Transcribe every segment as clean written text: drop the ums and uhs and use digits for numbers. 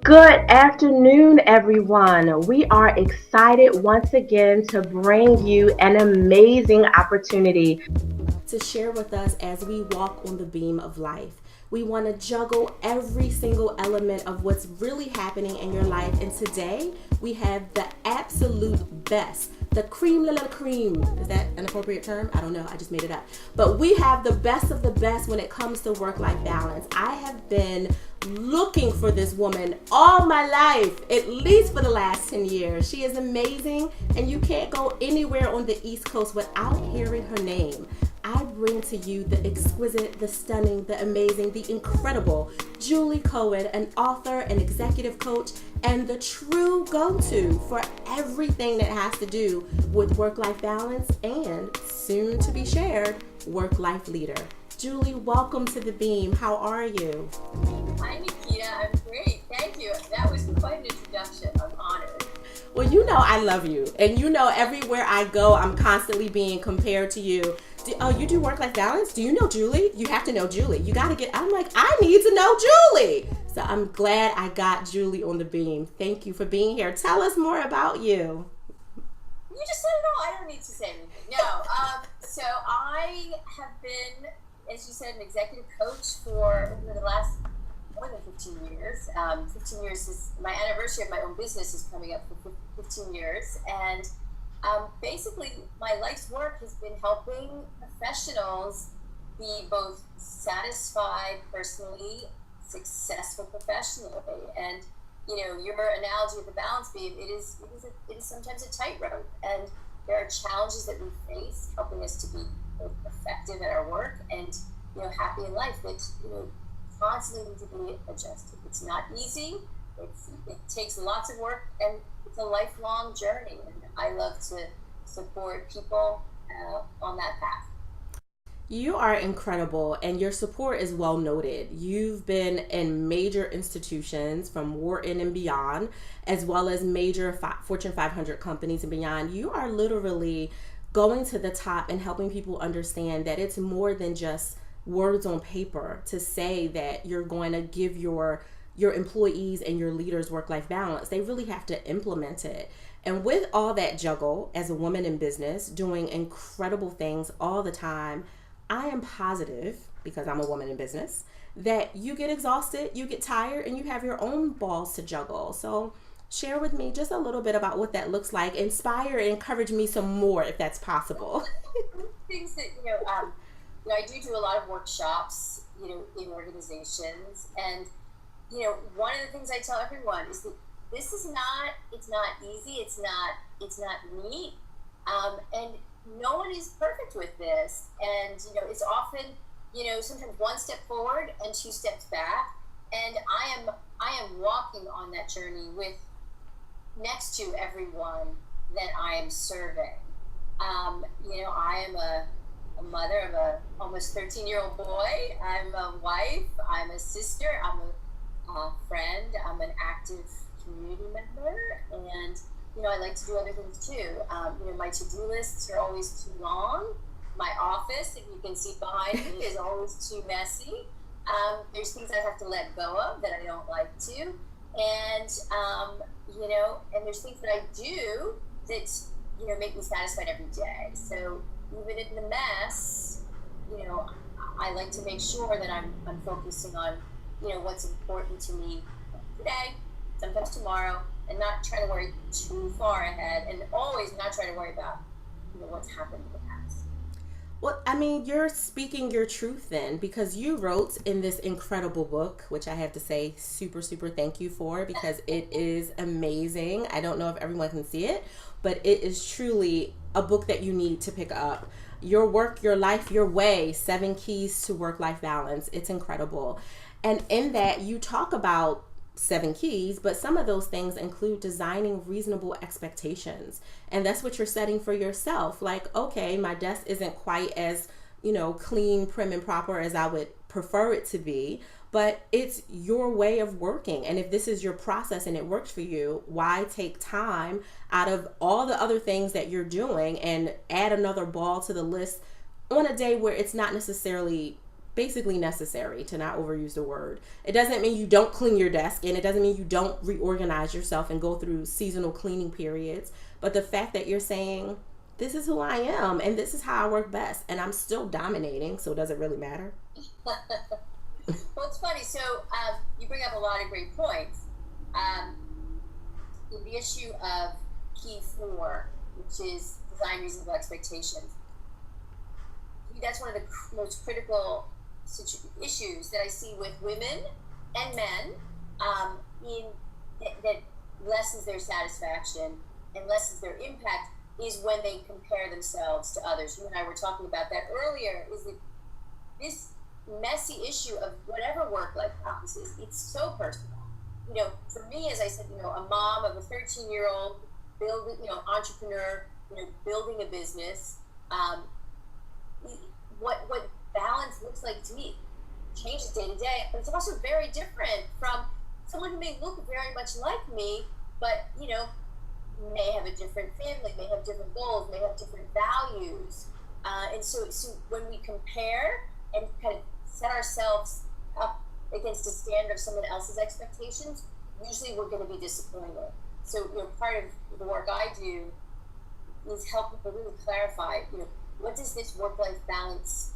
Good afternoon, everyone. We are excited once again to bring you an amazing opportunity to share with us as we walk on the beam of life. We want to juggle every single element of what's really happening in your life. And today we have the absolute best, the cream de la cream. Is that an appropriate term? I don't know. I just made it up. But we have the best of the best when it comes to work-life balance. I have been looking for this woman all my life, at least for the last 10 years. She is amazing, and you can't go anywhere on the East Coast without hearing her name. I bring to you the exquisite, the stunning, the amazing, the incredible Julie Cohen, an author, an executive coach, and the true go-to for everything that has to do with work-life balance and, soon to be shared, work-life leader. Julie, welcome to the Beam. How are you? Hi, Naketa. I'm great. Thank you. That was quite an introduction. I'm honored. Well, you know I love you. And you know everywhere I go, I'm constantly being compared to you. You do work-life balance? Do you know Julie? You have to know Julie. You got to get, I'm like, I need to know Julie. So I'm glad I got Julie on the Beam. Thank you for being here. Tell us more about you. You just said it all. I don't need to say anything. No. So I have been, as you said, an executive coach for over the last more than 15 years. 15 years is my anniversary of my own business is coming up for 15 years. And basically, my life's work has been helping professionals be both satisfied personally, successful professionally. And, you know, your analogy of the balance beam, it is sometimes a tightrope. And there are challenges that we face helping us to be both effective at our work and, you know, happy in life, which, you know, constantly need to be adjusted. It's not easy. It takes lots of work, and it's a lifelong journey. And I love to support people on that path. You are incredible, and your support is well noted. You've been in major institutions from Wharton and beyond, as well as major Fortune 500 companies and beyond. You are literally going to the top and helping people understand that it's more than just words on paper to say that you're going to give your employees and your leaders work-life balance. They really have to implement it. And with all that juggle as a woman in business, doing incredible things all the time, I am positive, because I'm a woman in business, that you get exhausted, you get tired, and you have your own balls to juggle. So share with me just a little bit about what that looks like. Inspire and encourage me some more if that's possible. Things that, I do a lot of workshops, in organizations. And, one of the things I tell everyone is that this is not, it's not easy, it's not neat. And no one is perfect with this. And, it's often, sometimes one step forward and two steps back. And I am walking on that journey with next to everyone that I am serving. I am a mother of a almost 13-year-old boy. I'm a wife. I'm a sister. I'm a friend. I'm an active community member. And, I like to do other things too. My to-do lists are always too long. My office, if you can see behind me, is always too messy. There's things I have to let go of that I don't like to. And, and there's things that I do that, make me satisfied every day. So even in the mess, I like to make sure that I'm focusing on, what's important to me today, sometimes tomorrow, and not trying to worry too far ahead, and always not trying to worry about, what's happened in the past. Well, I mean, you're speaking your truth then, because you wrote in this incredible book, which I have to say super, super thank you for, because it is amazing. I don't know if everyone can see it, but it is truly a book that you need to pick up. Your Work, Your Life, Your Way, 7 Keys to Work-Life Balance. It's incredible. And in that, you talk about 7 keys, but some of those things include designing reasonable expectations. And that's what you're setting for yourself. Like, okay, my desk isn't quite as, clean, prim, and proper as I would prefer it to be, but it's your way of working. And if this is your process and it works for you, why take time out of all the other things that you're doing and add another ball to the list on a day where it's not necessarily basically necessary, to not overuse the word. It doesn't mean you don't clean your desk, and it doesn't mean you don't reorganize yourself and go through seasonal cleaning periods. But the fact that you're saying, this is who I am and this is how I work best, and I'm still dominating, so does it really matter? Well, it's funny. So you bring up a lot of great points. The issue of key 4, which is design reasonable expectations. That's one of the most critical issues that I see with women and men, that lessens their satisfaction and lessens their impact, is when they compare themselves to others. You and I were talking about that earlier, is that this messy issue of whatever work-life balance is, it's so personal. For me, as I said, a mom of a 13-year-old, entrepreneur, building a business, what balance looks like to me changes day to day, but it's also very different from someone who may look very much like me, but may have a different family, may have different goals, may have different values, and so when we compare and kind of set ourselves up against the standard of someone else's expectations, usually we're going to be disappointed. So part of the work I do is help people really clarify, what does this work-life balance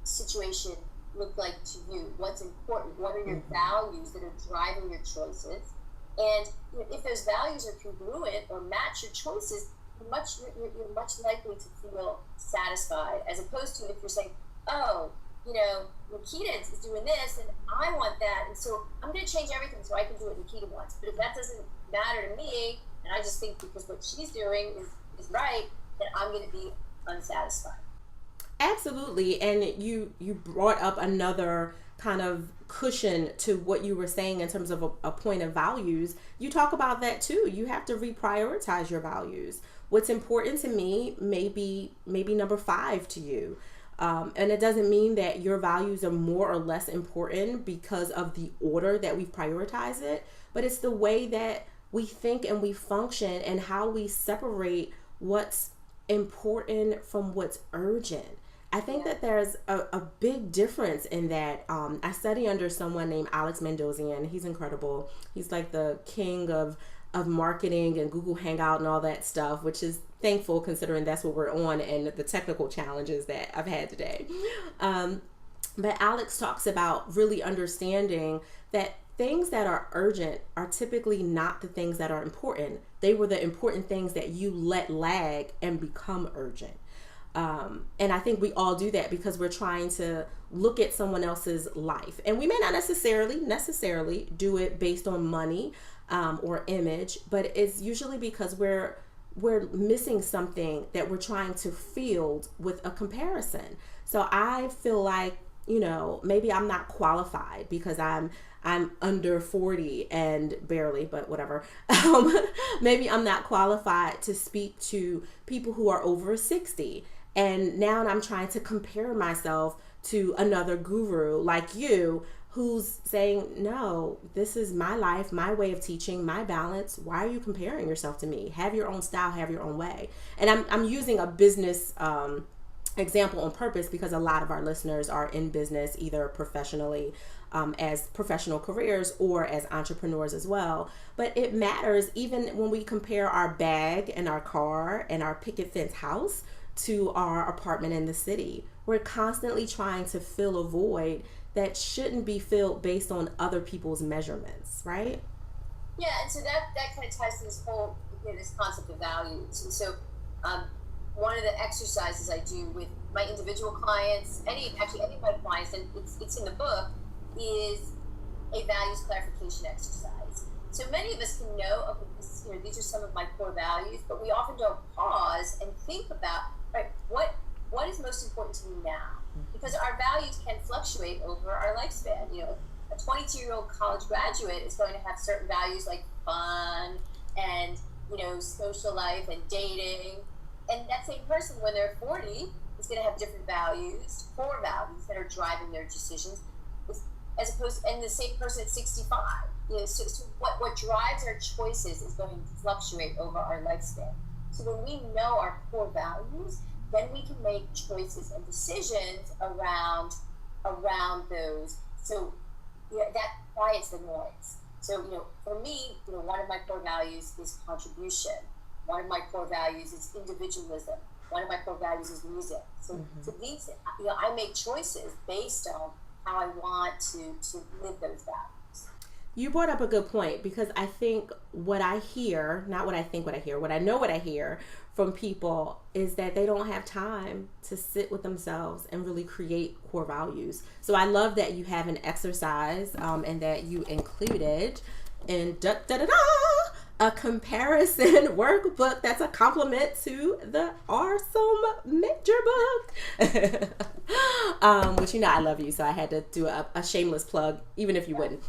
situation look like to you? What's important? What are your values that are driving your choices? And if those values are congruent or match your choices, you're much likely to feel satisfied, as opposed to if you're saying, oh, Naketa is doing this and I want that, and so I'm going to change everything so I can do what Naketa wants. But if that doesn't matter to me, and I just think because what she's doing is right, then I'm going to be unsatisfied. Absolutely. And you brought up another kind of cushion to what you were saying in terms of a point of values. You talk about that too. You have to reprioritize your values. What's important to me may be number 5 to you. And it doesn't mean that your values are more or less important because of the order that we've prioritized it, but it's the way that we think and we function and how we separate what's important from what's urgent. I think that there's a big difference in that. I study under someone named Alex Mandossian. He's incredible. He's like the king of marketing and Google Hangout and all that stuff, which is thankful considering that's what we're on and the technical challenges that I've had today. But Alex talks about really understanding that things that are urgent are typically not the things that are important. They were the important things that you let lag and become urgent. And I think we all do that because we're trying to look at someone else's life, and we may not necessarily do it based on money or image, but it's usually because we're missing something that we're trying to field with a comparison. So I feel like, maybe I'm not qualified because I'm under 40 and barely, but whatever. Maybe I'm not qualified to speak to people who are over 60. And now I'm trying to compare myself to another guru like you who's saying, no, this is my life, my way of teaching, my balance. Why are you comparing yourself to me? Have your own style, have your own way. And I'm using a business example on purpose because a lot of our listeners are in business, either professionally as professional careers or as entrepreneurs as well. But it matters even when we compare our bag and our car and our picket fence house to our apartment in the city. We're constantly trying to fill a void that shouldn't be filled based on other people's measurements, right? Yeah, and so that kind of ties to this whole this concept of values. And so one of the exercises I do with my individual clients, any of my clients, and it's in the book, is a values clarification exercise. So many of us can know, okay, these are some of my core values, but we often don't pause and think about, right, what is most important to me now? Because our values can fluctuate over our lifespan. A 22-year-old college graduate is going to have certain values like fun and, social life and dating. And that same person, when they're 40, is going to have different values, core values that are driving their decisions, as opposed to, and the same person at 65. So what drives our choices is going to fluctuate over our lifespan. So when we know our core values, then we can make choices and decisions around around those. So yeah, that quiets the noise. So, for me, one of my core values is contribution. One of my core values is individualism. One of my core values is music. So these, I make choices based on how I want to live those values. You brought up a good point, because I think what I hear, not what I think what I hear, what I know what I hear from people is that they don't have time to sit with themselves and really create core values. So I love that you have an exercise and that you included in a comparison workbook that's a compliment to the awesome major book. Which, I love you, so I had to do a shameless plug, even if you wouldn't.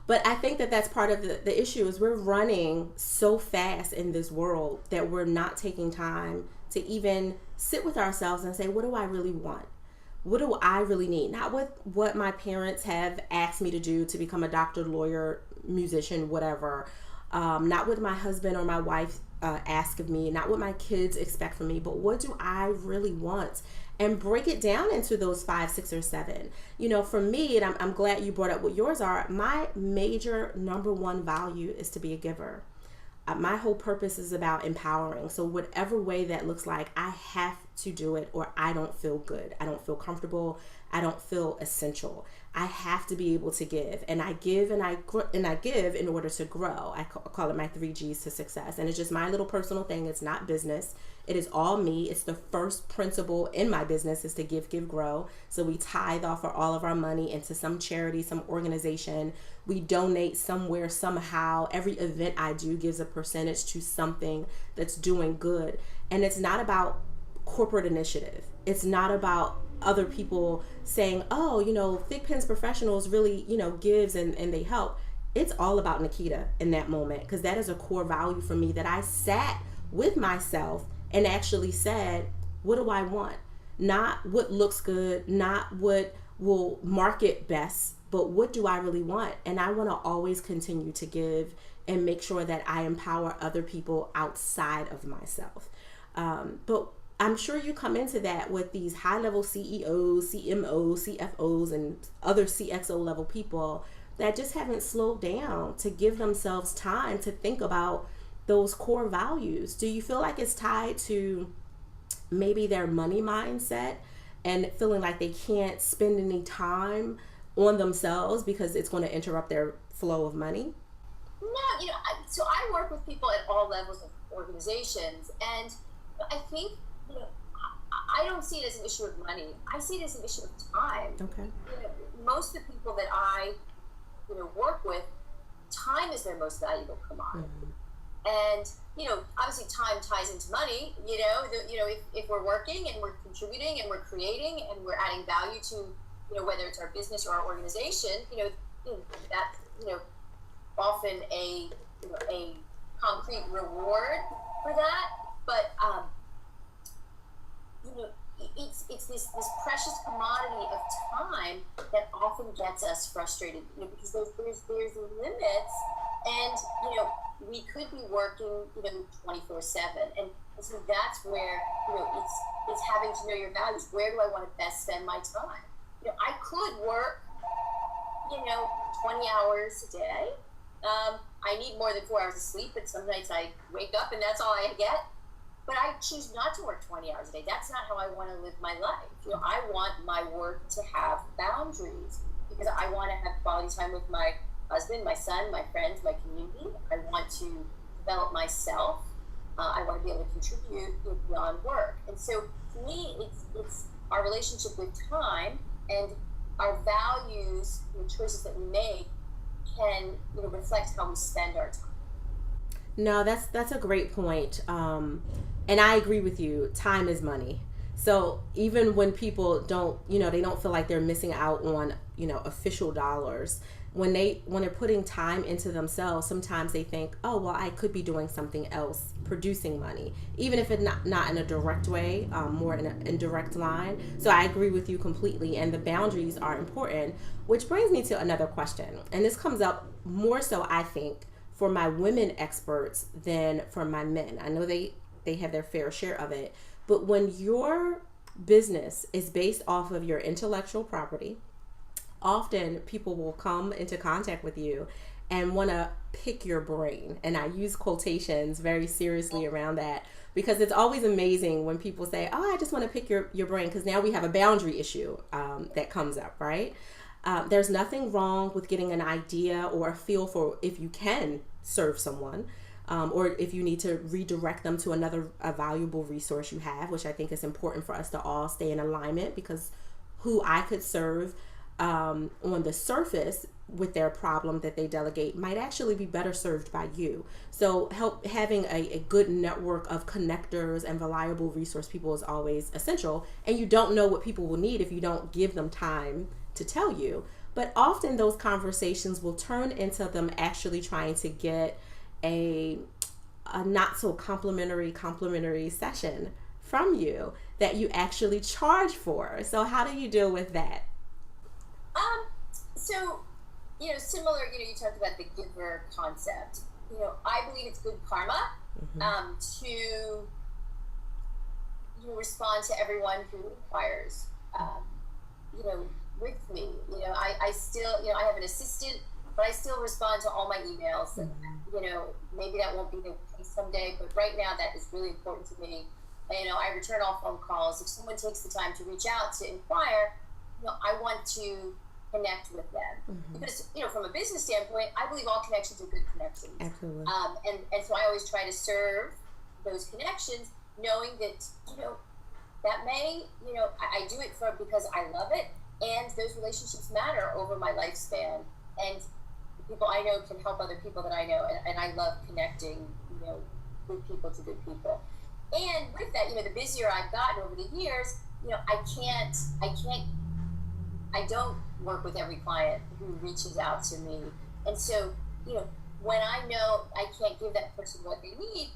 But I think that that's part of the issue is we're running so fast in this world that we're not taking time to even sit with ourselves and say, what do I really want? What do I really need? Not what my parents have asked me to do to become a doctor, lawyer, musician, whatever. Not what my husband or my wife ask of me, not what my kids expect from me, but what do I really want? And break it down into those 5, 6, or 7. For me, and I'm glad you brought up what yours are, my major number one value is to be a giver. My whole purpose is about empowering. So whatever way that looks like, I have to do it or I don't feel good. I don't feel comfortable. I don't feel essential. I have to be able to give, and I give and I give in order to grow. I call it my 3 G's to success, and it's just my little personal thing. It's not business. It is all me. It's the first principle in my business is to give, grow. So we tithe off of all of our money into some charity, some organization. We donate somewhere, somehow. Every event I do gives a percentage to something that's doing good. And it's not about corporate initiative. It's not about other people saying, oh, Thigpen's professionals really, gives and they help. It's all about Naketa in that moment, because that is a core value for me that I sat with myself and actually said, what do I want? Not what looks good, not what will market best, but what do I really want? And I want to always continue to give and make sure that I empower other people outside of myself. But I'm sure you come into that with these high-level CEOs, CMOs, CFOs, and other CXO level people that just haven't slowed down to give themselves time to think about those core values. Do you feel like it's tied to maybe their money mindset and feeling like they can't spend any time on themselves because it's going to interrupt their flow of money? No, so I work with people at all levels of organizations, and I think, I don't see it as an issue of money. I see it as an issue of time. Okay. Most of the people that I, work with, time is their most valuable commodity. Mm-hmm. And, obviously time ties into money, if we're working and we're contributing and we're creating and we're adding value to, whether it's our business or our organization, that, often a concrete reward for that. But, it's this precious commodity of time that often gets us frustrated, because there's limits, and we could be working 24/7, and so that's where it's having to know your values. Where do I want to best spend my time? I could work 20 hours a day. I need more than 4 hours of sleep, but some nights I wake up and that's all I get. But I choose not to work 20 hours a day. That's not how I want to live my life. I want my work to have boundaries, because I want to have quality time with my husband, my son, my friends, my community. I want to develop myself. I want to be able to contribute beyond work. And so to me, it's our relationship with time and our values, the choices that we make can reflect how we spend our time. No, that's a great point. And I agree with you. Time is money. So even when people don't, they don't feel like they're missing out on, official dollars, when they're putting time into themselves, sometimes they think, oh, well, I could be doing something else, producing money, even if it's not in a direct way, more in an indirect line. So I agree with you completely. And the boundaries are important, which brings me to another question. And this comes up more so, I think, for my women experts than for my men. I know they have their fair share of it, but when you're business is based off of your intellectual property, often people will come into contact with you and want to pick your brain. And I use quotations very seriously around that, because it's always amazing when people say, oh, I just want to pick your brain, because now we have a boundary issue that comes up, right? There's nothing wrong with getting an idea or a feel for if you can serve someone, or if you need to redirect them to a valuable resource you have, which I think is important for us to all stay in alignment, because who I could serve on the surface with their problem that they delegate might actually be better served by you. So having a good network of connectors and reliable resource people is always essential. And you don't know what people will need if you don't give them time to tell you. But often those conversations will turn into them actually trying to get a not so complimentary session from you that you actually charge for. So how do you deal with that? So, similar, you talked about the giver concept. I believe it's good karma to respond to everyone who inquires, with me. I still, I have an assistant, but I still respond to all my emails. And, maybe that won't be the case someday, but right now that is really important to me. I return all phone calls. If someone takes the time to reach out to inquire, I want to connect with them, because from a business standpoint, I believe all connections are good connections. Absolutely. And so I always try to serve those connections, knowing that that may I do it because I love it, and those relationships matter over my lifespan, and the people I know can help other people that I know, and I love connecting good people to good people. And with that, the busier I've gotten over the years, I don't work with every client who reaches out to me. And so, when I know I can't give that person what they need,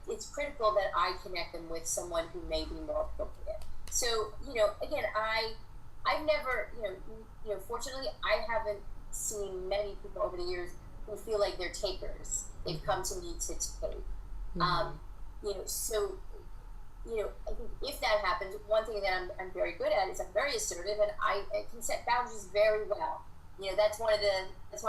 it's critical that I connect them with someone who may be more appropriate. So, again, I've never, fortunately, I haven't seen many people over the years who feel like they're takers. They've come to me to take. So, I think if that happens, one thing that I'm very good at is I'm very assertive, and I can set boundaries very well. That's one of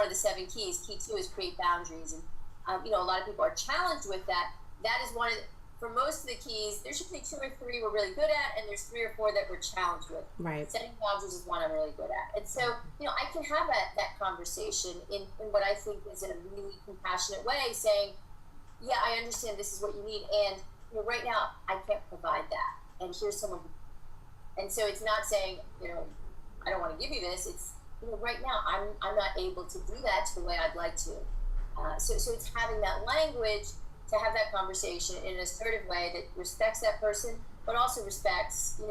the 7 keys. Key 2 is create boundaries, and a lot of people are challenged with that. That is one of for most of the keys. There should be 2 or 3 we're really good at, and there's 3 or 4 that we're challenged with. Right. Setting boundaries is one I'm really good at, and so I can have that conversation in what I think is in a really compassionate way, saying, yeah, I understand this is what you need, and right now I can't provide that, and here's someone and so it's not saying I don't want to give you this. It's right now I'm not able to do that the way I'd like to, so it's having that language to have that conversation in an assertive way that respects that person, but also respects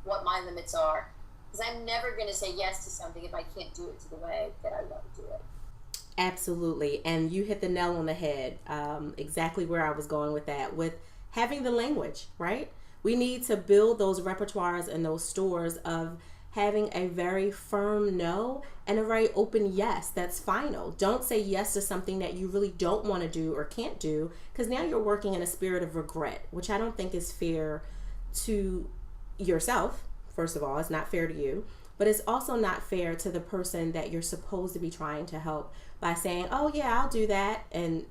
what my limits are, because I'm never going to say yes to something if I can't do it to the way that I want to do it. Absolutely. And you hit the nail on the head, exactly where I was going with that, with having the language, right? We need to build those repertoires and those stores of having a very firm no and a very open yes that's final. Don't say yes to something that you really don't want to do or can't do, because now you're working in a spirit of regret, which I don't think is fair to yourself. First of all, it's not fair to you, but it's also not fair to the person that you're supposed to be trying to help by saying, oh yeah, I'll do that, and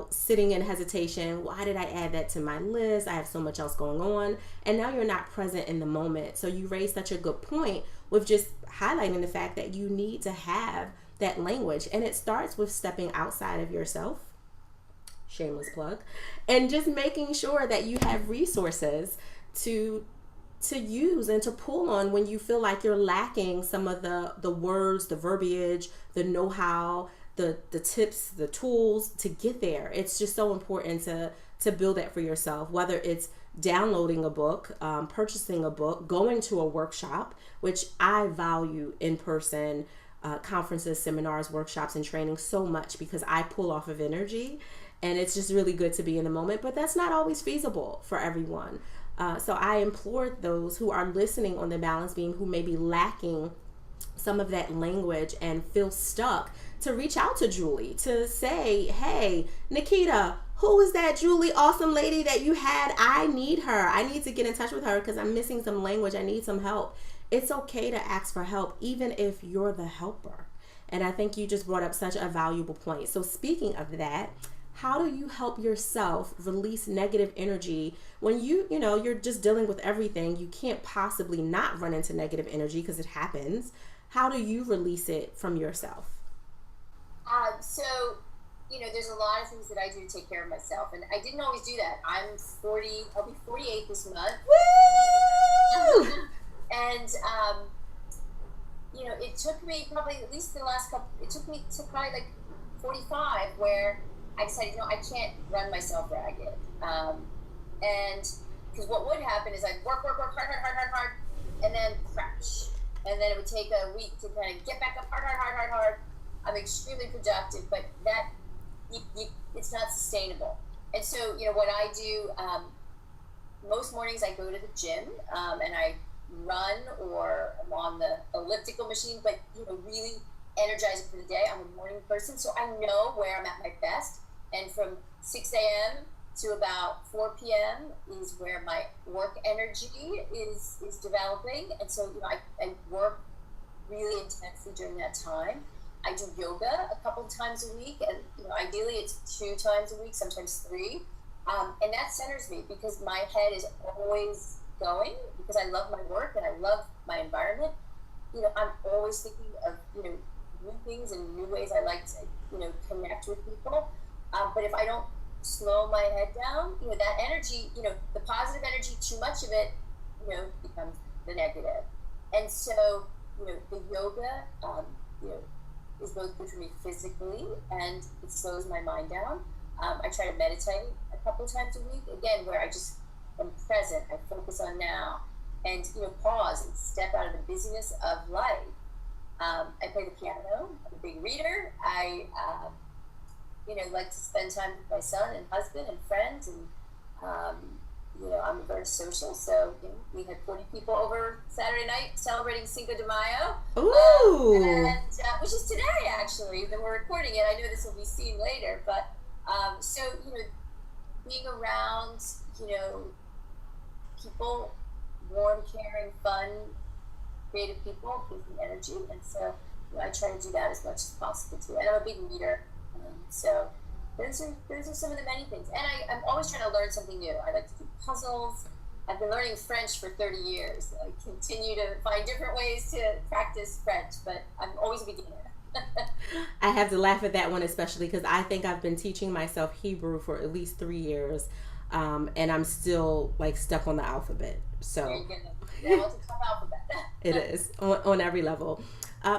sitting in hesitation. Why did I add that to my list? I have so much else going on. And now you're not present in the moment. So you raised such a good point with just highlighting the fact that you need to have that language, and it starts with stepping outside of yourself, shameless plug, and just making sure that you have resources to use and to pull on when you feel like you're lacking some of the words, the verbiage, the know-how, the tips, the tools to get there. It's just so important to build that for yourself, whether it's downloading a book, purchasing a book, going to a workshop, which I value in-person conferences, seminars, workshops, and training so much, because I pull off of energy, and it's just really good to be in the moment, but that's not always feasible for everyone. So I implore those who are listening on the balance beam, who may be lacking some of that language and feel stuck, to reach out to Julie to say, hey, Naketa, who is that Julie awesome lady that you had? I need her. I need to get in touch with her because I'm missing some language. I need some help. It's okay to ask for help, even if you're the helper. And I think you just brought up such a valuable point. So speaking of that, how do you help yourself release negative energy when you're just dealing with everything? You can't possibly not run into negative energy because it happens. How do you release it from yourself? So, there's a lot of things that I do to take care of myself, and I didn't always do that. I'm 40, I'll be 48 this month. Woo! And, it took me probably at least the last couple, it took me to probably like 45 where I decided, I can't run myself ragged. And because what would happen is I'd work hard, and then crash. And then it would take a week to kind of get back up hard. I'm extremely productive, but that, it's not sustainable. And so, what I do, most mornings I go to the gym, and I run, or I'm on the elliptical machine, but, really energizing for the day. I'm a morning person, so I know where I'm at my best. And from 6 a.m. to about 4 p.m. is where my work energy is developing. And so, I work really intensely during that time. I do yoga a couple times a week, and ideally it's 2 times a week, sometimes 3. And that centers me because my head is always going, because I love my work and I love my environment. I'm always thinking of, new things and new ways I like to, connect with people. But if I don't slow my head down, that energy, the positive energy, too much of it, becomes the negative. And so, the yoga, is both good for me physically, and it slows my mind down. I try to meditate a couple of times a week, again, where I just am present. I focus on now, and pause and step out of the busyness of life. I play the piano. I'm a big reader. I like to spend time with my son and husband and friends, and I'm very social. So we had 40 people over Saturday night celebrating Cinco de Mayo. Ooh. And which is today, actually, that we're recording it. I know this will be seen later, but so being around people, warm, caring, fun, creative people gives me energy, and so I try to do that as much as possible too. And I'm a big reader, so those are some of the many things. And I'm always trying to learn something new. I like to do puzzles. I've been learning French for 30 years. I continue to find different ways to practice French, but I'm always a beginner. I have to laugh at that one, especially because I think I've been teaching myself Hebrew for at least 3 years, and I'm still stuck on the alphabet. So yeah, well, it's a tough alphabet. It is on every level.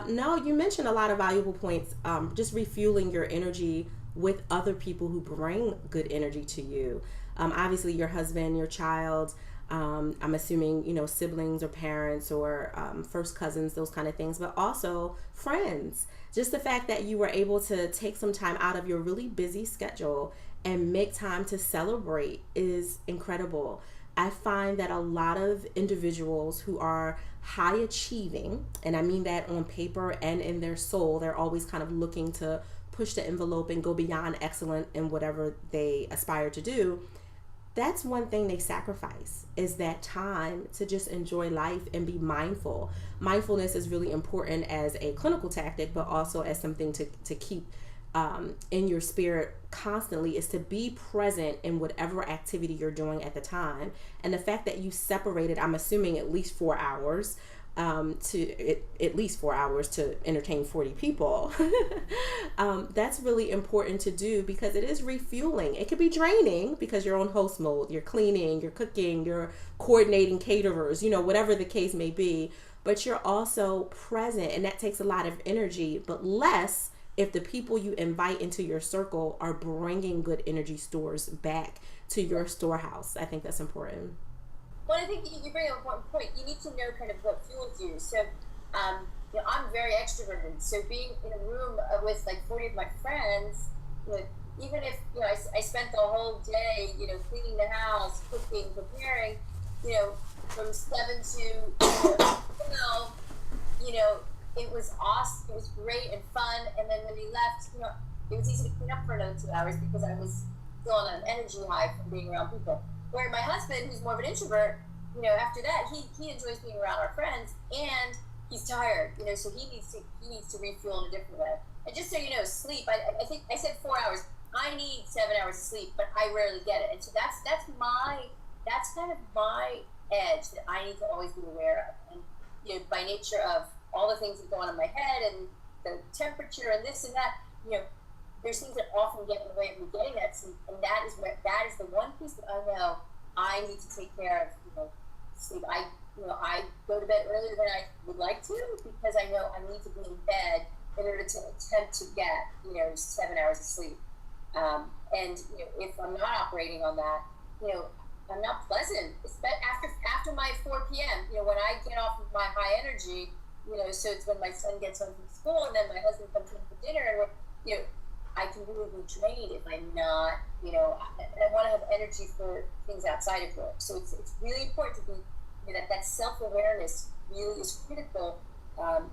No, you mentioned a lot of valuable points. Just refueling your energy with other people who bring good energy to you. Obviously, your husband, your child. I'm assuming siblings or parents or first cousins, those kind of things, but also friends. Just the fact that you were able to take some time out of your really busy schedule and make time to celebrate is incredible. I find that a lot of individuals who are high achieving, and I mean that on paper and in their soul, they're always kind of looking to push the envelope and go beyond excellent in whatever they aspire to do. That's one thing they sacrifice, is that time to just enjoy life and be mindful. Mindfulness is really important as a clinical tactic, but also as something to keep in your spirit constantly, is to be present in whatever activity you're doing at the time. And the fact that you separated, I'm assuming at least 4 hours, at least 4 hours to entertain 40 people. That's really important to do because it is refueling. It could be draining because you're on host mode, you're cleaning, you're cooking, you're coordinating caterers, whatever the case may be, but you're also present, and that takes a lot of energy, but less if the people you invite into your circle are bringing good energy stores back to your storehouse. I think that's important. Well, I think you bring up one point. You need to know kind of what fuels you. So, I'm very extroverted. So being in a room with 40 of my friends, even if I spent the whole day, cleaning the house, cooking, preparing, from 7 to 12, it was awesome. It was great and fun. And then when he left, it was easy to clean up for another 2 hours because I was still on an energy high from being around people. Where my husband, who's more of an introvert, after that, he enjoys being around our friends, and he's tired, so he needs to refuel in a different way. And just so you know, sleep, I think I said 4 hours. I need 7 hours of sleep, but I rarely get it. And so that's kind of my edge that I need to always be aware of. And by nature of all the things that go on in my head and the temperature and this and that, there's things that often get in the way of me getting that sleep, and that is the one piece that I know I need to take care of. Sleep. I go to bed earlier than I would like to because I know I need to be in bed in order to attempt to get 7 hours of sleep. And if I'm not operating on that, I'm not pleasant. After my 4 p.m. When I get off of my high energy, so it's when my son gets home from school and then my husband comes home for dinner, and I can really be drained if I'm not, I want to have energy for things outside of work. So it's really important to be, that self-awareness really is critical,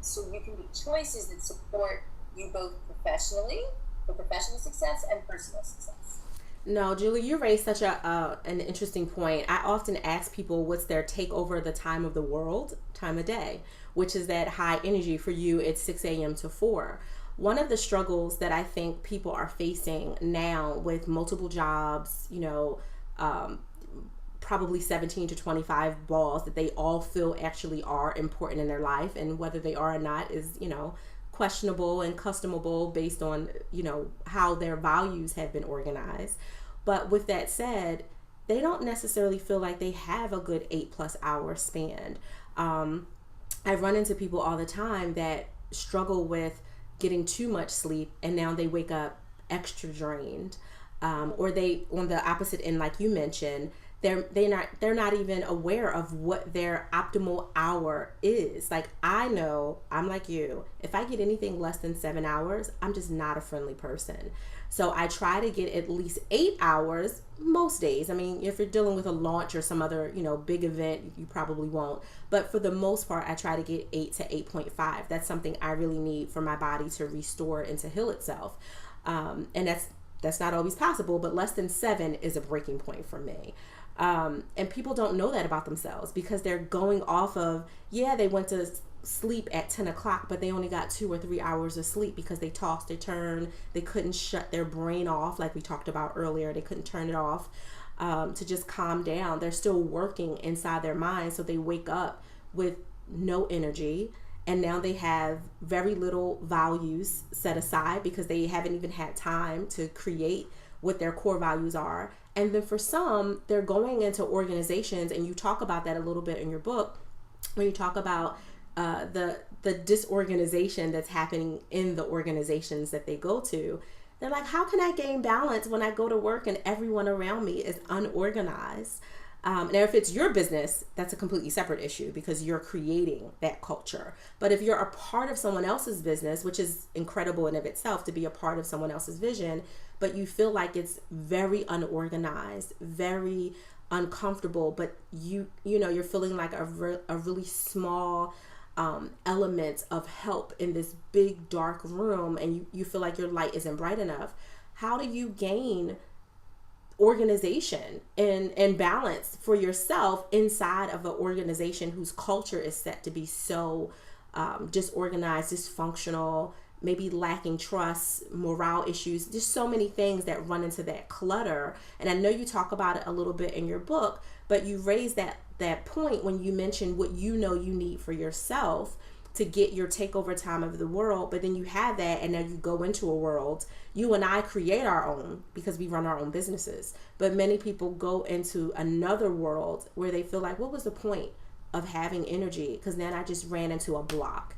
so you can make choices that support you both professionally, for professional success and personal success. No, Julie, you raised such an interesting point. I often ask people what's their take over the time of the world, time of day, which is that high energy. For you, it's 6 a.m. to 4. One of the struggles that I think people are facing now with multiple jobs, probably 17 to 25 balls that they all feel actually are important in their life, and whether they are or not is, questionable and customable based on, how their values have been organized. But with that said, they don't necessarily feel like they have a good 8+ hour span. I run into people all the time that struggle with getting too much sleep, and now they wake up extra drained, or they, on the opposite end, like you mentioned, they're not even aware of what their optimal hour is. Like, I know, I'm like you, if I get anything less than 7 hours, I'm just not a friendly person. So I try to get at least 8 hours most days. I mean, if you're dealing with a launch or some other, big event, you probably won't. But for the most part, I try to get 8 to 8.5. That's something I really need for my body to restore and to heal itself. And that's not always possible, but less than 7 is a breaking point for me. And people don't know that about themselves because they're going off of, they went to sleep at 10 o'clock, but they only got 2 or 3 hours of sleep because they tossed, they turned, they couldn't shut their brain off, like we talked about earlier. They couldn't turn it off to just calm down. They're still working inside their mind, so they wake up with no energy, and now they have very little values set aside because they haven't even had time to create what their core values are. And then for some, they're going into organizations, and you talk about that a little bit in your book, when you talk about the disorganization that's happening in the organizations that they go to. They're like, how can I gain balance when I go to work and everyone around me is unorganized? Now, if it's your business, that's a completely separate issue because you're creating that culture. But if you're a part of someone else's business, which is incredible in of itself to be a part of someone else's vision, but you feel like it's very unorganized, very uncomfortable, but you're feeling like a really small element of help in this big dark room, and you feel like your light isn't bright enough. How do you gain organization and balance for yourself inside of an organization whose culture is set to be so disorganized, dysfunctional, maybe lacking trust, morale issues? There's so many things that run into that clutter. And I know you talk about it a little bit in your book, but you raised that point when you mentioned what you need for yourself to get your takeover time of the world. But then you have that, and now you go into a world. You and I create our own because we run our own businesses. But many people go into another world where they feel like, what was the point of having energy? Because then I just ran into a block.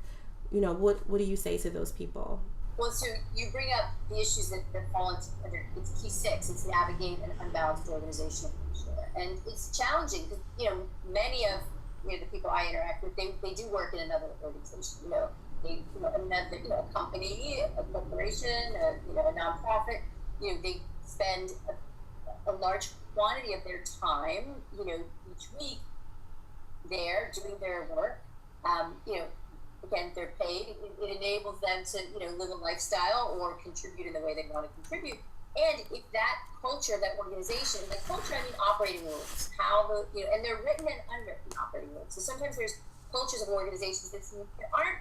What do you say to those people? Well, so you bring up the issues that fall under it's key 6. It's navigate an unbalanced organizational culture, and it's challenging because many of the people I interact with, they do work in another organization. Another company, a corporation, a nonprofit. They spend a large quantity of their time, each week there doing their work. again, they're paid. It enables them to, live a lifestyle or contribute in the way they want to contribute. And if that culture, that organization, by culture I mean operating rules, how and they're written and unwritten operating rules. So sometimes there's cultures of organizations that aren't,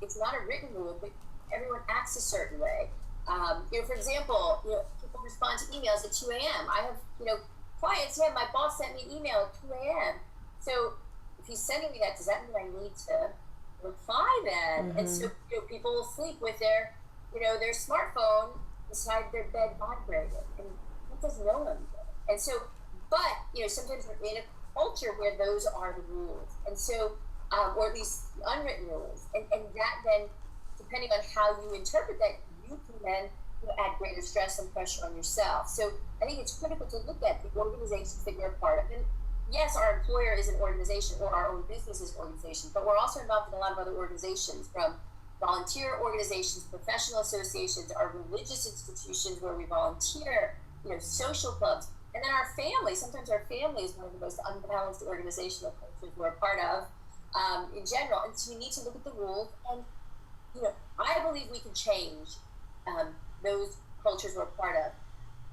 it's not a written rule, but everyone acts a certain way. For example, people respond to emails at 2 a.m. I have, clients, my boss sent me an email at 2 a.m. So if he's sending me that, does that mean I need to reply then? Mm-hmm. And so, people will sleep with their smartphone beside their bed vibrating, and he doesn't know anything. And so, but, sometimes we're in a culture where those are the rules. And so, or at least unwritten rules. And that then, depending on how you interpret that, you can then add greater stress and pressure on yourself. So I think it's critical to look at the organizations that you're a part of. And yes, our employer is an organization, or our own business is an organization, but we're also involved in a lot of other organizations, from volunteer organizations, professional associations, our religious institutions where we volunteer, social clubs, and then our family. Sometimes our family is one of the most unbalanced organizational cultures we're a part of in general. And so you need to look at the rules. And, I believe we can change those cultures we're a part of.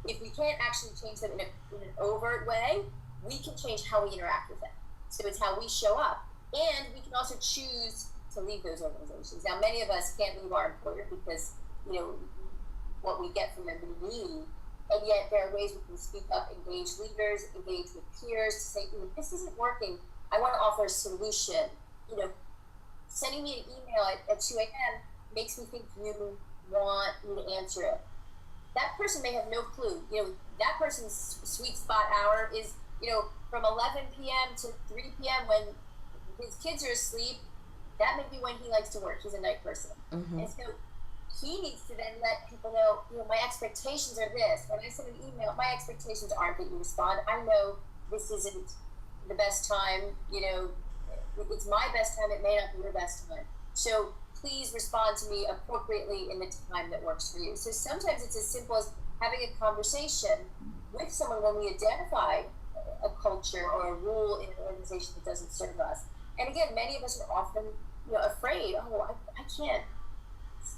If we can't actually change them in an overt way, we can change how we interact with them. So it's how we show up. And we can also choose to leave those organizations. Now, many of us can't leave our employer because, what we get from them we need. And yet there are ways we can speak up, engage leaders, engage with peers to say, this isn't working. I want to offer a solution. Sending me an email at 2 a.m. makes me think you want me to answer it. That person may have no clue. That person's sweet spot hour is, from 11 p.m. to 3 p.m. when his kids are asleep. That may be when he likes to work. He's a night person. Mm-hmm. And so he needs to then let people know, my expectations are this. When I send an email, my expectations aren't that you respond. I know this isn't the best time, it's my best time, it may not be your best time. So please respond to me appropriately in the time that works for you. So sometimes it's as simple as having a conversation with someone when we identify a culture or a rule in an organization that doesn't serve us. And again, many of us are often, afraid, I can't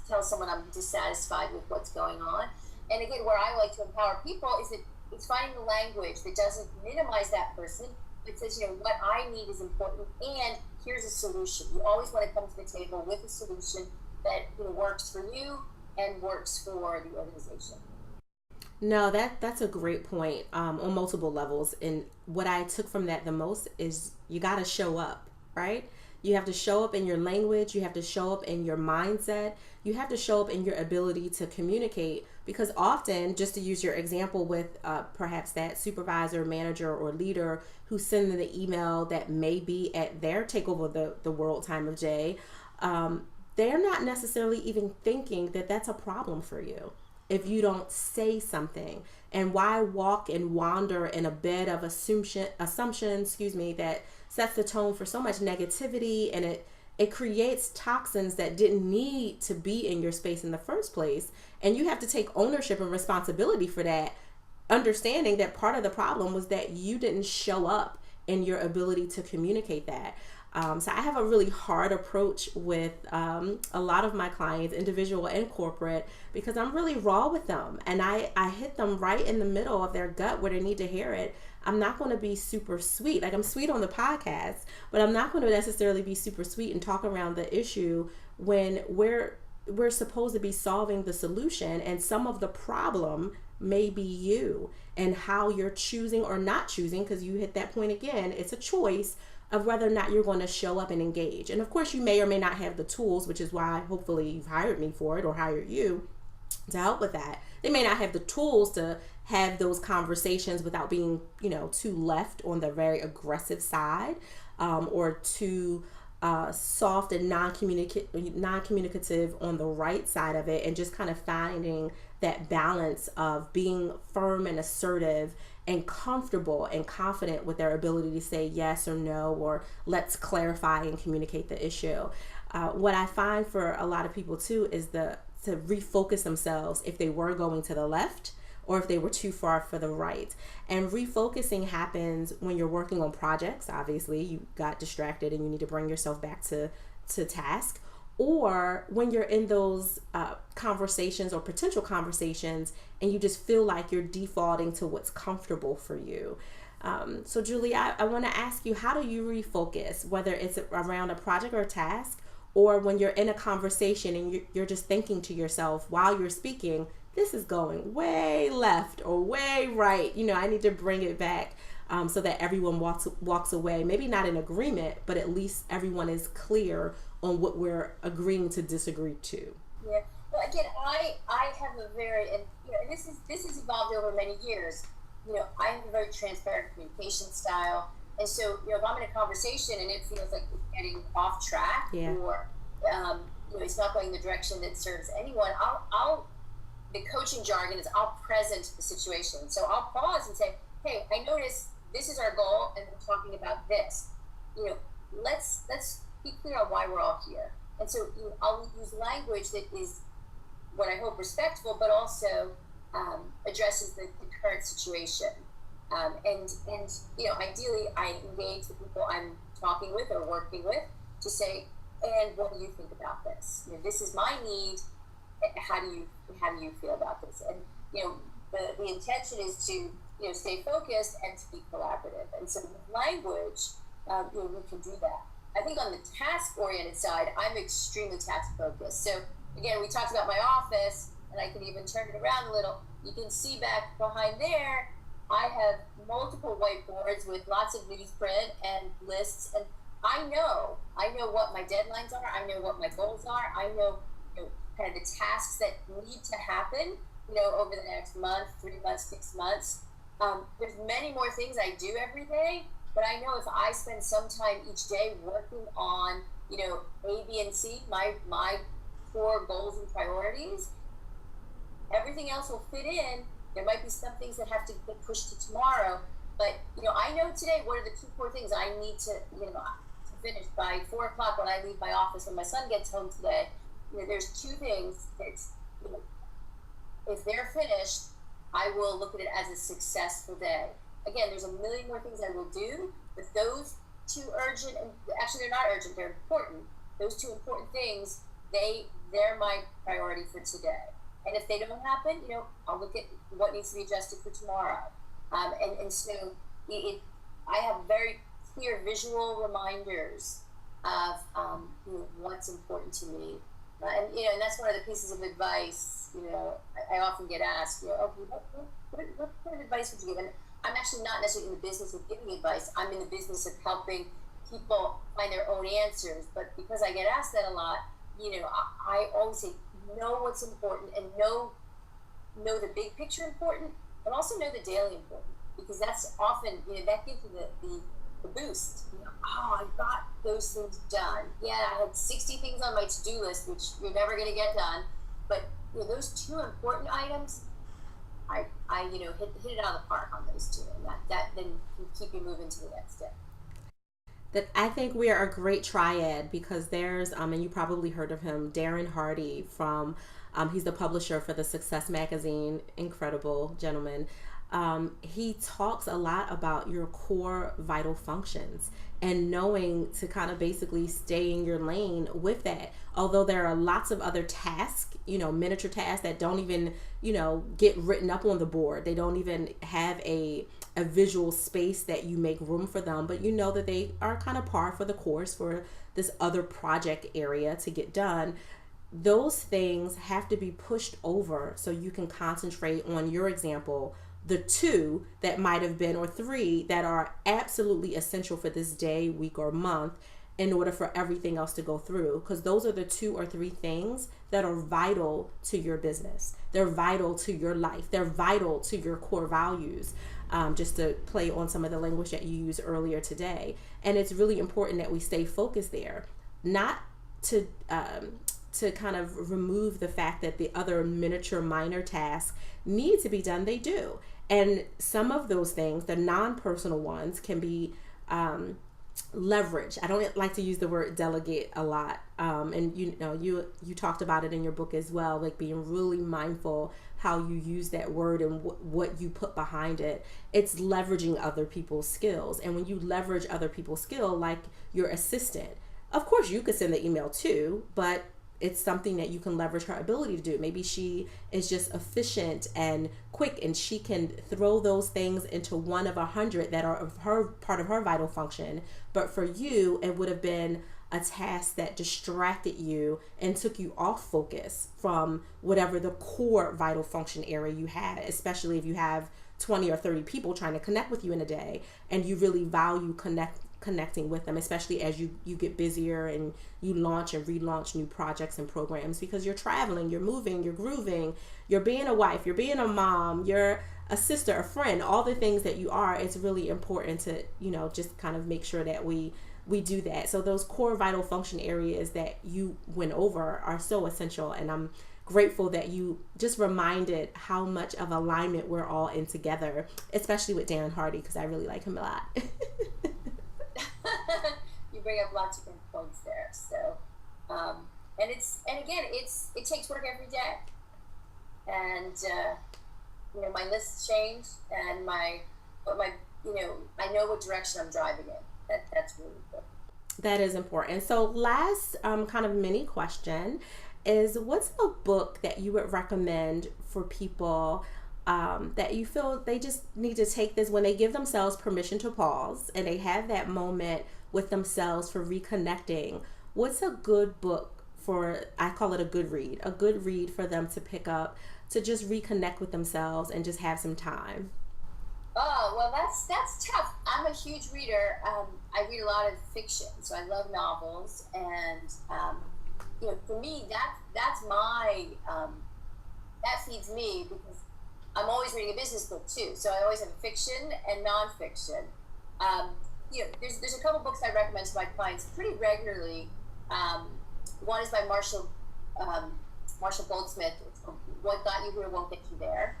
tell someone I'm dissatisfied with what's going on. And again, where I like to empower people is that it's finding the language that doesn't minimize that person, but says, what I need is important, and here's a solution. You always want to come to the table with a solution that works for you and works for the organization. No, that's a great point on multiple levels. And what I took from that the most is you got to show up, right? You have to show up in your language. You have to show up in your mindset. You have to show up in your ability to communicate, because often, just to use your example with perhaps that supervisor, manager, or leader who's sending the email that may be at their takeover the world time of day, they're not necessarily even thinking that that's a problem for you if you don't say something. And why walk and wander in a bed of assumption, that sets the tone for so much negativity, and it creates toxins that didn't need to be in your space in the first place. And you have to take ownership and responsibility for that, understanding that part of the problem was that you didn't show up in your ability to communicate that. So I have a really hard approach with a lot of my clients, individual and corporate, because I'm really raw with them, and I hit them right in the middle of their gut where they need to hear it. I'm not going to be super sweet. Like, I'm sweet on the podcast, but I'm not going to necessarily be super sweet and talk around the issue when we're supposed to be solving the solution, and some of the problem may be you and how you're choosing or not choosing, because you hit that point again. It's a choice of whether or not you're going to show up and engage. And of course, you may or may not have the tools, which is why hopefully you've hired me for it, or hired you to help with that. They may not have the tools to have those conversations without being, too left on the very aggressive side, or too soft and non-communicative on the right side of it, and just kind of finding that balance of being firm and assertive and comfortable and confident with their ability to say yes or no, or let's clarify and communicate the issue. What I find for a lot of people too is to refocus themselves if they were going to the left or if they were too far for the right. And refocusing happens when you're working on projects. Obviously, you got distracted and you need to bring yourself back to to task, or when you're in those conversations or potential conversations and you just feel like you're defaulting to what's comfortable for you. So Julie, I want to ask you, how do you refocus, whether it's around a project or a task, or when you're in a conversation and you're just thinking to yourself while you're speaking, this is going way left or way right. I need to bring it back so that everyone walks away, maybe not in agreement, but at least everyone is clear on what we're agreeing to disagree to. Yeah. Well, again, I have a very, and this has evolved over many years. I have a very transparent communication style. And so, if I'm in a conversation and it feels like it's getting off track, or, it's not going the direction that serves anyone, the coaching jargon is I'll present the situation. So I'll pause and say, hey, I notice this is our goal and we're talking about this. Let's be clear on why we're all here. And so I'll use language that is what I hope respectful, but also addresses the current situation. And ideally I engage the people I'm talking with or working with to say, and what do you think about this? This is my need. How do you feel about this? And the intention is to stay focused and to be collaborative. And so with language, we can do that. I think on the task-oriented side, I'm extremely task-focused. So again, we talked about my office, and I can even turn it around a little. You can see back behind there, I have multiple whiteboards with lots of newsprint and lists, and I know what my deadlines are. I know what my goals are. I know, kind of the tasks that need to happen, over the next month, 3 months, 6 months. There's many more things I do every day, but I know if I spend some time each day working on, A, B, and C, my core goals and priorities, everything else will fit in. There might be some things that have to get pushed to tomorrow, but I know today what are the 2 core things I need to to finish by 4 o'clock when I leave my office. When my son gets home today, there's 2 things that if they're finished, I will look at it as a successful day. Again, there's a million more things I will do, but those 2 urgent, and actually they're not urgent, they're important. Those 2 important things, they're my priority for today. And if they don't happen, I'll look at what needs to be adjusted for tomorrow. And so I have very clear visual reminders of what's important to me. And that's one of the pieces of advice. I often get asked, okay, what kind of advice would you give? And I'm actually not necessarily in the business of giving advice. I'm in the business of helping people find their own answers. But because I get asked that a lot, I always say, know what's important and know the big picture important, but also know the daily important, because that's often, that gives you the boost. I got those things done. Yeah, I had 60 things on my to-do list, which you're never going to get done. But those 2 important items, I hit it out of the park on those 2, and that then can keep you moving to the next step. That I think we are a great triad, because there's and you probably heard of him, Darren Hardy from he's the publisher for the Success magazine, incredible gentleman. He talks a lot about your core vital functions and knowing to kind of basically stay in your lane with that. Although there are lots of other tasks, miniature tasks that don't even, get written up on the board. They don't even have a visual space that you make room for them, but that they are kind of par for the course for this other project area to get done. Those things have to be pushed over so you can concentrate on your example, the 2 that might have been, or 3 that are absolutely essential for this day, week, or month, in order for everything else to go through. Because those are the 2 or 3 things that are vital to your business. They're vital to your life. They're vital to your core values. Just to play on some of the language that you used earlier today. And it's really important that we stay focused there, not to kind of remove the fact that the other miniature minor tasks need to be done. They do. And some of those things, the non-personal ones, can be leverage. I don't like to use the word delegate a lot. And you talked about it in your book as well, like being really mindful how you use that word and what you put behind it. It's leveraging other people's skills. And when you leverage other people's skill, like your assistant, Of course, you could send the email too, but it's something that you can leverage her ability to do. Maybe she is just efficient and quick, and she can throw those things into one of 100 that are of her part of her vital function. But for you, it would have been a task that distracted you and took you off focus from whatever the core vital function area you had, especially if you have 20 or 30 people trying to connect with you in a day and you really value connecting with them, especially as you get busier and you launch and relaunch new projects and programs, because you're traveling, you're moving, you're grooving, you're being a wife, you're being a mom, you're a sister, a friend, all the things that you are. It's really important to, just kind of make sure that we do that. So those core vital function areas that you went over are so essential, and I'm grateful that you just reminded how much of alignment we're all in together, especially with Dan Hardy, because I really like him a lot. You bring up lots of good points there. So, and it takes work every day. And my lists change, and I know what direction I'm driving in. That's really good. That is important. So, last kind of mini question is, what's a book that you would recommend for people that you feel they just need to take this when they give themselves permission to pause and they have that moment with themselves for reconnecting? What's a good book for, I call it a good read for them to pick up to just reconnect with themselves and just have some time? Oh, well, that's tough. I'm a huge reader. I read a lot of fiction, so I love novels, and for me, that's my that feeds me, because I'm always reading a business book too. So I always have fiction and nonfiction. There's a couple books I recommend to my clients pretty regularly. One is by Marshall Goldsmith. It's called What Got You Here Won't Get You There.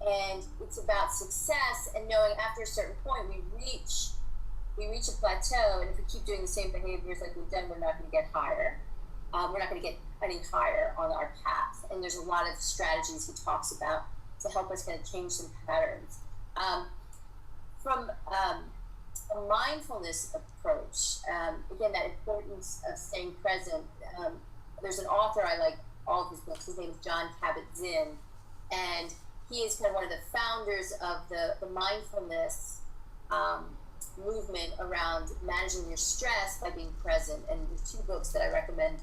And it's about success and knowing after a certain point we reach a plateau, and if we keep doing the same behaviors like we've done, we're not going to get higher. We're not going to get any higher on our path. And there's a lot of strategies he talks about to help us kind of change some patterns. From a mindfulness approach, again, that importance of staying present. There's an author I like all of his books. His name is John Kabat-Zinn, and he is kind of one of the founders of the mindfulness movement around managing your stress by being present. And there's two books that I recommend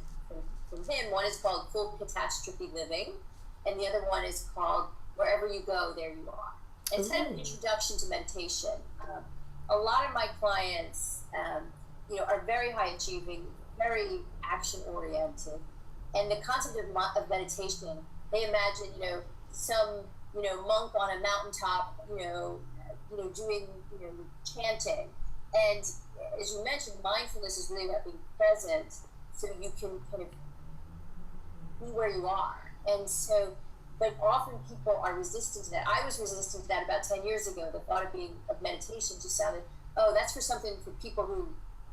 from him. One is called Full Catastrophe Living, and the other one is called Wherever You Go, There You Are. And it's kind of an introduction to meditation. A lot of my clients, are very high achieving, very action oriented, and the concept of meditation, they imagine, some monk on a mountaintop, doing chanting. And as you mentioned, mindfulness is really about being present, so you can kind of be where you are. And so, but often people are resistant to that. I was resistant to that about 10 years ago. The thought of meditation just sounded, that's for something for people who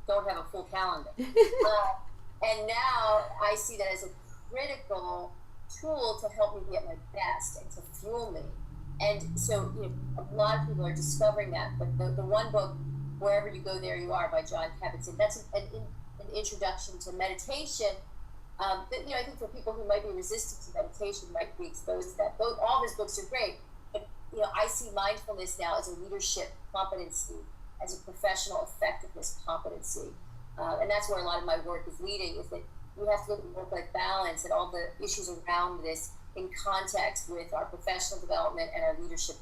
don't have a full calendar. And now I see that as a critical tool to help me be at my best and to fuel me. And so, a lot of people are discovering that. But the one book, Wherever You Go, There You Are, by John Kabat-Zinn, that's an introduction to meditation. I think for people who might be resistant to meditation, might be exposed to that. All of his books are great, but I see mindfulness now as a leadership competency, as a professional effectiveness competency, and that's where a lot of my work is leading. Is that we have to look at work-life balance and all the issues around this in context with our professional development and our leadership.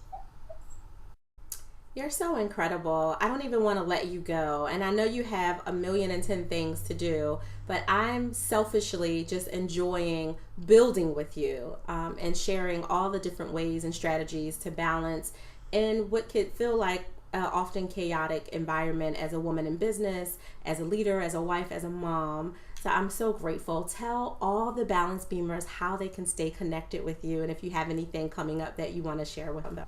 You're so incredible. I don't even want to let you go. And I know you have 1,000,010 things to do, but I'm selfishly just enjoying building with you and sharing all the different ways and strategies to balance in what could feel like an often chaotic environment as a woman in business, as a leader, as a wife, as a mom. So I'm so grateful. Tell all the Balance Beamers how they can stay connected with you, and if you have anything coming up that you want to share with them.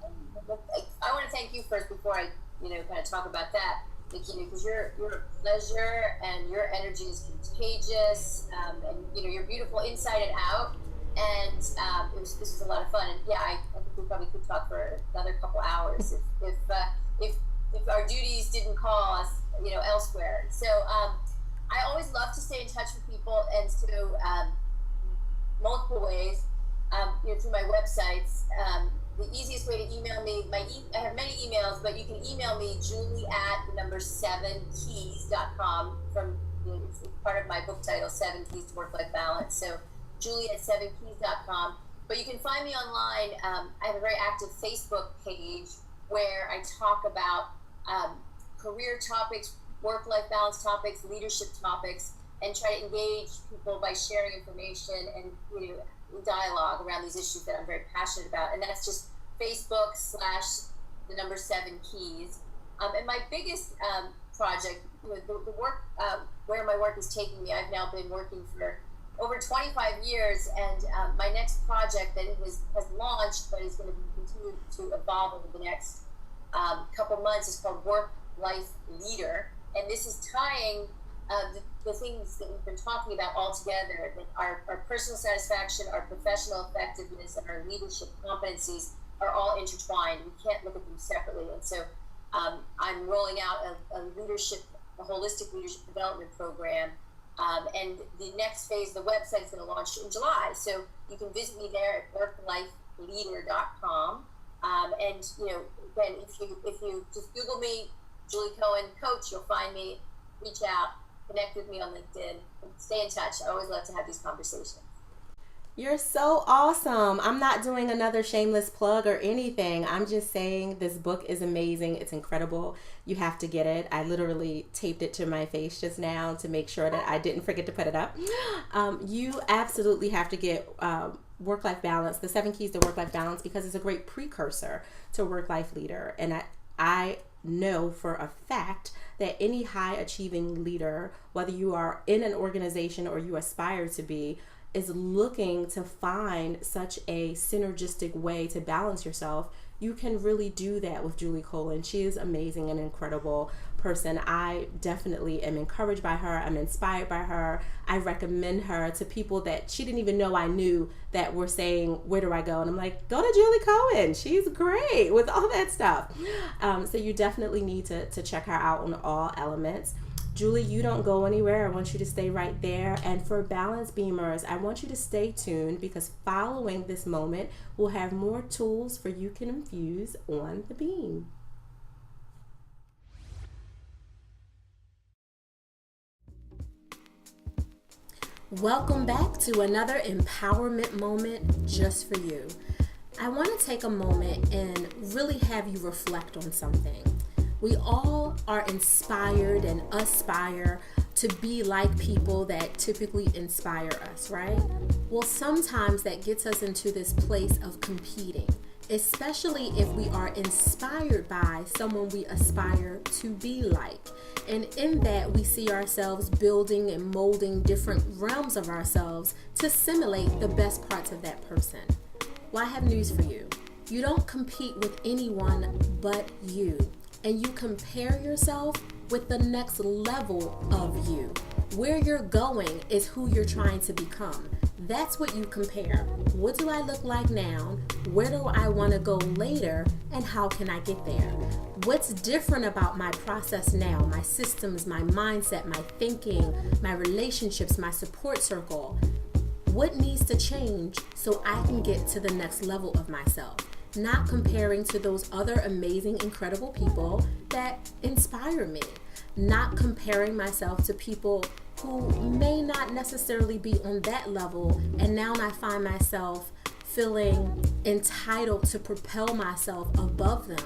I want to thank you first before I, kind of talk about that, Naketa, because you're a pleasure and your energy is contagious, and you're beautiful inside and out. And this was a lot of fun. And yeah, I think we probably could talk for another couple hours if our duties didn't call us, elsewhere. So always love to stay in touch with people, and so multiple ways. Through my websites. The easiest way to email me, I have many emails, but you can email me, Julie at the number 7keys.com. It's part of my book title, 7 Keys to Work-Life Balance. So Julie at 7keys.com. But you can find me online. I have a very active Facebook page where I talk about career topics, work-life balance topics, leadership topics, and try to engage people by sharing information and dialogue around these issues that I'm very passionate about. And that's just Facebook / the number 7 keys. And my biggest project, the work where my work is taking me, I've now been working for over 25 years, and my next project that has launched but is going to continue to evolve over the next couple months is called Work-Life Leader. And this is tying the things that we've been talking about all together, that our personal satisfaction, our professional effectiveness, and our leadership competencies are all intertwined. We can't look at them separately. And so I'm rolling out a holistic leadership development program. And the next phase of the website is going to launch in July. So you can visit me there at worklifeleader.com. And again, if you just Google me, Julie Cohen Coach, you'll find me. Reach out, connect with me on LinkedIn, stay in touch. I always love to have these conversations. You're so awesome. I'm not doing another shameless plug or anything. I'm just saying this book is amazing. It's incredible. You have to get it. I literally taped it to my face just now to make sure that I didn't forget to put it up. You absolutely have to get Work-Life Balance, the 7 Keys to Work-Life Balance, because it's a great precursor to Work-Life Leader. And I know for a fact that any high achieving leader, whether you are in an organization or you aspire to be, is looking to find such a synergistic way to balance yourself. You can really do that with Julie Cohen. She is amazing and incredible person. I definitely am encouraged by her. I'm inspired by her. I recommend her to people that she didn't even know I knew that were saying, where do I go? And I'm like, go to Julie Cohen. She's great with all that stuff. So you definitely need to check her out on all elements. Julie, you don't go anywhere. I want you to stay right there. And for Balance Beamers, I want you to stay tuned, because following this moment, we'll have more tools for you can infuse on the beam. Welcome back to another empowerment moment just for you. I want to take a moment and really have you reflect on something. We all are inspired and aspire to be like people that typically inspire us, right? Well, sometimes that gets us into this place of competing, especially if we are inspired by someone we aspire to be like. And in that, we see ourselves building and molding different realms of ourselves to simulate the best parts of that person. Well, I have news for you. You don't compete with anyone but you. And you compare yourself with the next level of you. Where you're going is who you're trying to become. That's what you compare. What do I look like now? Where do I want to go later? And how can I get there? What's different about my process now? My systems, my mindset, my thinking, my relationships, my support circle. What needs to change so I can get to the next level of myself? Not comparing to those other amazing, incredible people that inspire me. Not comparing myself to people who may not necessarily be on that level, and now I find myself feeling entitled to propel myself above them.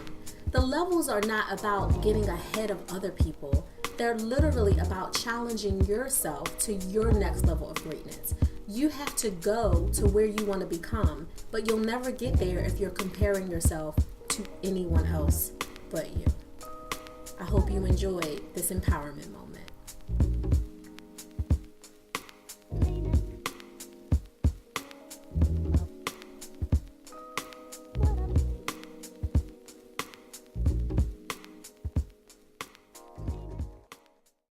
The levels are not about getting ahead of other people. They're literally about challenging yourself to your next level of greatness. You have to go to where you want to become, but you'll never get there if you're comparing yourself to anyone else but you. I hope you enjoyed this empowerment moment.